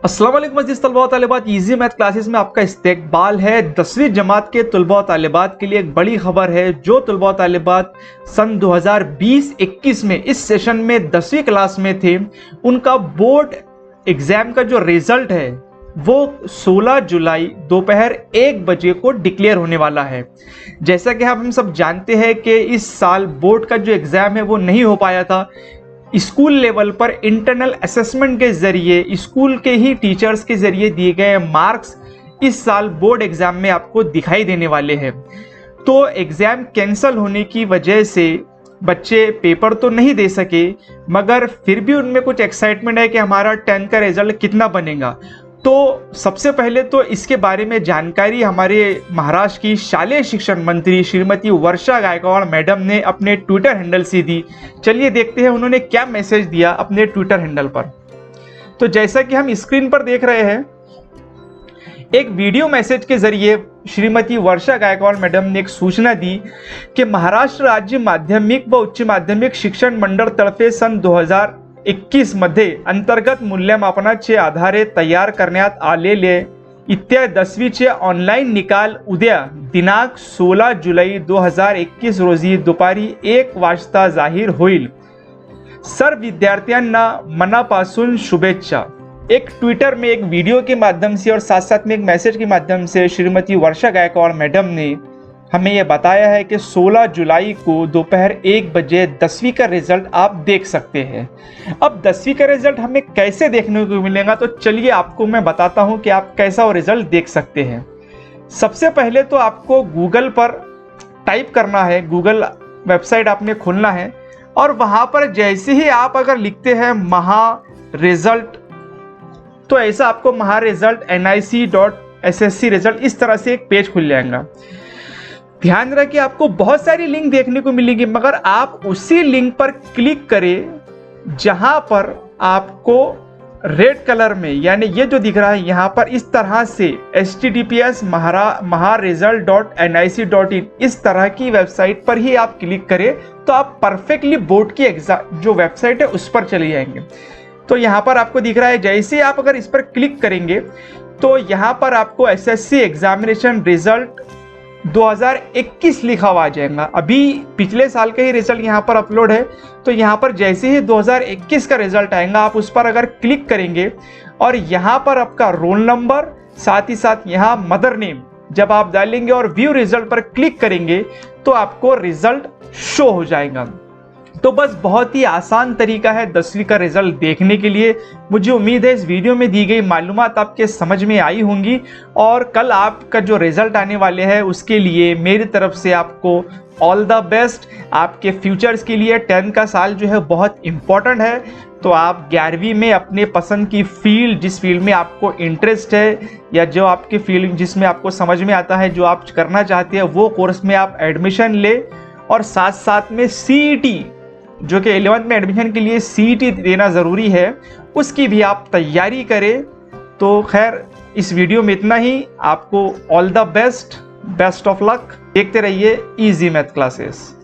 अस्सलाम वालेकुम अज़ीज़ तलबा व तालिबात, इजी मैथ क्लासेस में आपका इस्तकबाल है। 10वीं जमात के तलबा व तालिबात के लिए एक बड़ी खबर है। जो तलबा व तालिबात सन 2020-21 में इस सेशन में 10वीं क्लास में थे, उनका बोर्ड एग्ज़ाम का जो रिज़ल्ट है वो 16 जुलाई दोपहर 1 बजे को डिक्लेयर होने वाला है। जैसा कि हम सब जानते हैं कि इस साल बोर्ड का जो एग्ज़ाम है वो नहीं हो पाया था। स्कूल लेवल पर इंटरनल असेसमेंट के ज़रिए स्कूल के ही टीचर्स के ज़रिए दिए गए मार्क्स इस साल बोर्ड एग्ज़ाम में आपको दिखाई देने वाले हैं। तो एग्ज़ाम कैंसिल होने की वजह से बच्चे पेपर तो नहीं दे सके, मगर फिर भी उनमें कुछ एक्साइटमेंट है कि हमारा 10th का रिज़ल्ट कितना बनेगा। तो सबसे पहले तो इसके बारे में जानकारी हमारे महाराष्ट्र की शालेय शिक्षण मंत्री श्रीमती वर्षा गायकवाड़ मैडम ने अपने ट्विटर हैंडल से दी। चलिए देखते हैं उन्होंने क्या मैसेज दिया अपने ट्विटर हैंडल पर। तो जैसा कि हम स्क्रीन पर देख रहे हैं, एक वीडियो मैसेज के जरिए श्रीमती वर्षा गायकवाड़ मैडम ने एक सूचना दी कि महाराष्ट्र राज्य माध्यमिक व उच्च माध्यमिक शिक्षण मंडळ तर्फे सन 2021 मध्ये अंतर्गत मूल्यमापनाचे आधारे तयार करण्यात आलेले इत्या 10वीचे ऑनलाईन निकाल उद्या दिनांक 16 जुलै 2021 रोजी दुपारी 1 वाजता जाहीर होईल। सर्व विद्यार्थ्यांना मनापासून शुभेच्छा। एक ट्विटर में एक वीडियो के माध्यम से और साथ साथ में एक मैसेज के माध्यम से श्रीमती वर्षा गायकवाड़ मैडम ने हमें यह बताया है कि 16 जुलाई को दोपहर 1 बजे 10वीं का रिजल्ट आप देख सकते हैं। अब 10वीं का रिजल्ट हमें कैसे देखने को मिलेगा, तो चलिए आपको मैं बताता हूं कि आप कैसा वो रिजल्ट देख सकते हैं। सबसे पहले तो आपको गूगल पर टाइप करना है, गूगल वेबसाइट आपने खोलना है और वहां पर जैसे ही आप अगर लिखते हैं महा रिजल्ट, तो ऐसा आपको महा रिजल्ट nic.ssc रिजल्ट इस तरह से एक पेज खुल जाएगा। ध्यान रखें आपको बहुत सारी लिंक देखने को मिलेगी, मगर आप उसी लिंक पर क्लिक करें जहां पर आपको रेड कलर में, यानी ये जो दिख रहा है यहाँ पर इस तरह से https maharesult.nic.in इस तरह की वेबसाइट पर ही आप क्लिक करें तो आप परफेक्टली बोर्ड की एग्जाम जो वेबसाइट है उस पर चले जाएंगे। तो यहाँ पर आपको दिख रहा है, जैसे आप अगर इस पर क्लिक करेंगे तो यहाँ पर आपको एसएससी एग्जामिनेशन रिजल्ट 2021 लिखा हुआ आ जाएगा। अभी पिछले साल का ही रिजल्ट यहाँ पर अपलोड है, तो यहाँ पर जैसे ही 2021 का रिजल्ट आएगा आप उस पर अगर क्लिक करेंगे और यहाँ पर आपका रोल नंबर साथ ही साथ यहाँ मदर नेम जब आप डालेंगे और व्यू रिजल्ट पर क्लिक करेंगे तो आपको रिजल्ट शो हो जाएगा। तो बस बहुत ही आसान तरीका है 10वीं का रिजल्ट देखने के लिए। मुझे उम्मीद है इस वीडियो में दी गई मालूमात आपके समझ में आई होंगी और कल आपका जो रिजल्ट आने वाले हैं उसके लिए मेरी तरफ से आपको ऑल द बेस्ट। आपके फ्यूचर्स के लिए 10th का साल जो है बहुत इम्पोर्टेंट है। तो आप 11वीं में अपने पसंद की फील्ड, जिस फील्ड में आपको इंटरेस्ट है या जो आपकी फील्ड जिसमें आपको समझ में आता है, जो आप करना चाहते हैं, वो कोर्स में आप एडमिशन ले और साथ साथ में CET जो कि 11th में एडमिशन के लिए CET देना ज़रूरी है, उसकी भी आप तैयारी करें। तो खैर इस वीडियो में इतना ही। आपको all the best, best of luck. देखते रहिए इजी मैथ क्लासेस।